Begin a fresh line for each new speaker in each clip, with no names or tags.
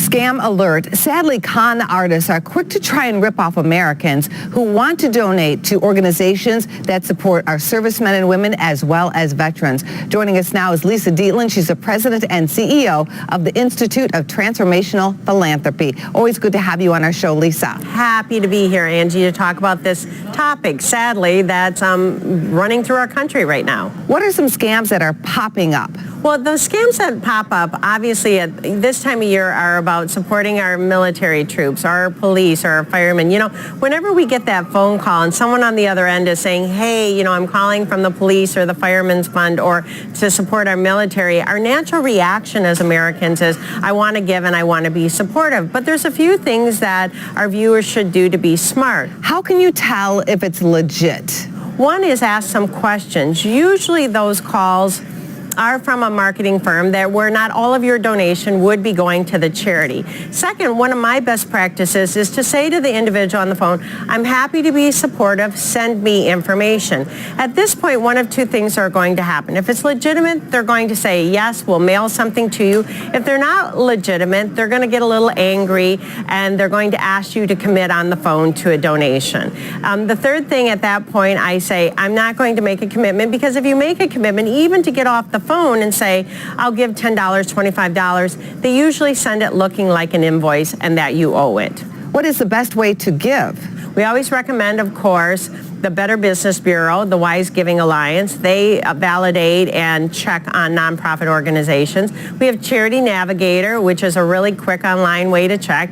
Scam alert. Sadly, con artists are quick to try and rip off Americans who want to donate to organizations that support our servicemen and women as well as veterans. Joining us now is Lisa Dietlin. She's the president and CEO of the Institute of Transformational Philanthropy. Always good to have you on our show, Lisa.
Happy to be here, Angie, to talk about this topic, sadly, that's running through our country right now.
What are some scams that are popping up?
Well, the scams that pop up, obviously, at this time of year are about supporting our military troops, our police, our firemen. You know, whenever we get that phone call and someone on the other end is saying, hey, you know, I'm calling from the police or the firemen's fund or to support our military, our natural reaction as Americans is, I want to give and I want to be supportive. But there's a few things that our viewers should do to be smart.
How can you tell if it's legit?
One is ask some questions. Usually those calls are from a marketing firm that where not all of your donation would be going to the charity. Second, one of my best practices is to say to the individual on the phone, I'm happy to be supportive, send me information. At this point, one of two things are going to happen. If it's legitimate, they're going to say, yes, we'll mail something to you. If they're not legitimate, they're going to get a little angry and they're going to ask you to commit on the phone to a donation. The third thing at that point, I say, I'm not going to make a commitment, because if you make a commitment, even to get off the phone and say, I'll give $10, $25, they usually send it looking like an invoice and that you owe it.
What is the best way to give?
We always recommend, of course, the Better Business Bureau, the Wise Giving Alliance. They validate and check on nonprofit organizations. We have Charity Navigator, which is a really quick online way to check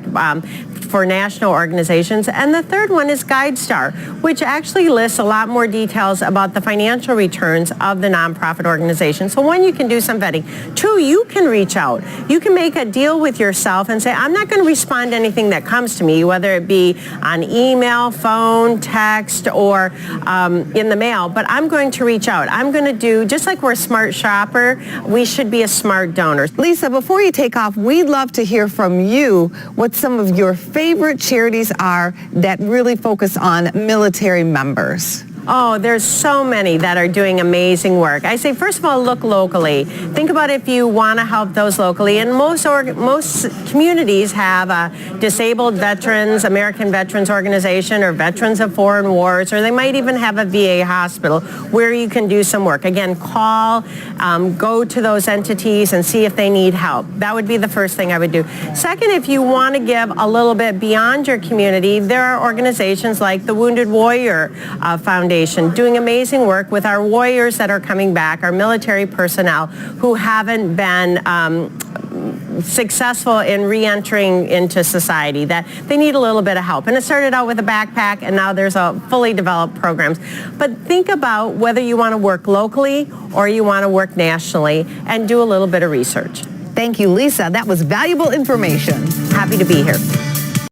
for national organizations. And the third one is GuideStar, which actually lists a lot more details about the financial returns of the nonprofit organization. So one, you can do some vetting. Two, you can reach out. You can make a deal with yourself and say, I'm not going to respond to anything that comes to me, whether it be on email, phone, text, or in the mail, but I'm going to reach out. I'm going to do, just like we're a smart shopper, we should be a smart donor.
Lisa, before you take off, we'd love to hear from you what some of your favorite charities are that really focus on military members.
Oh, there's so many that are doing amazing work. I say, first of all, look locally. Think about if you want to help those locally. And most communities have a disabled veterans, American Veterans Organization, or Veterans of Foreign Wars, or they might even have a VA hospital where you can do some work. Again, call, go to those entities and see if they need help. That would be the first thing I would do. Second, if you want to give a little bit beyond your community, there are organizations like the Wounded Warrior Foundation, doing amazing work with our warriors that are coming back, our military personnel who haven't been successful in re-entering into society, that they need a little bit of help. And it started out with a backpack, and now there's a fully developed programs. But think about whether you want to work locally or you want to work nationally, and do a little bit of research.
Thank you, Lisa. That was valuable information.
Happy to be here.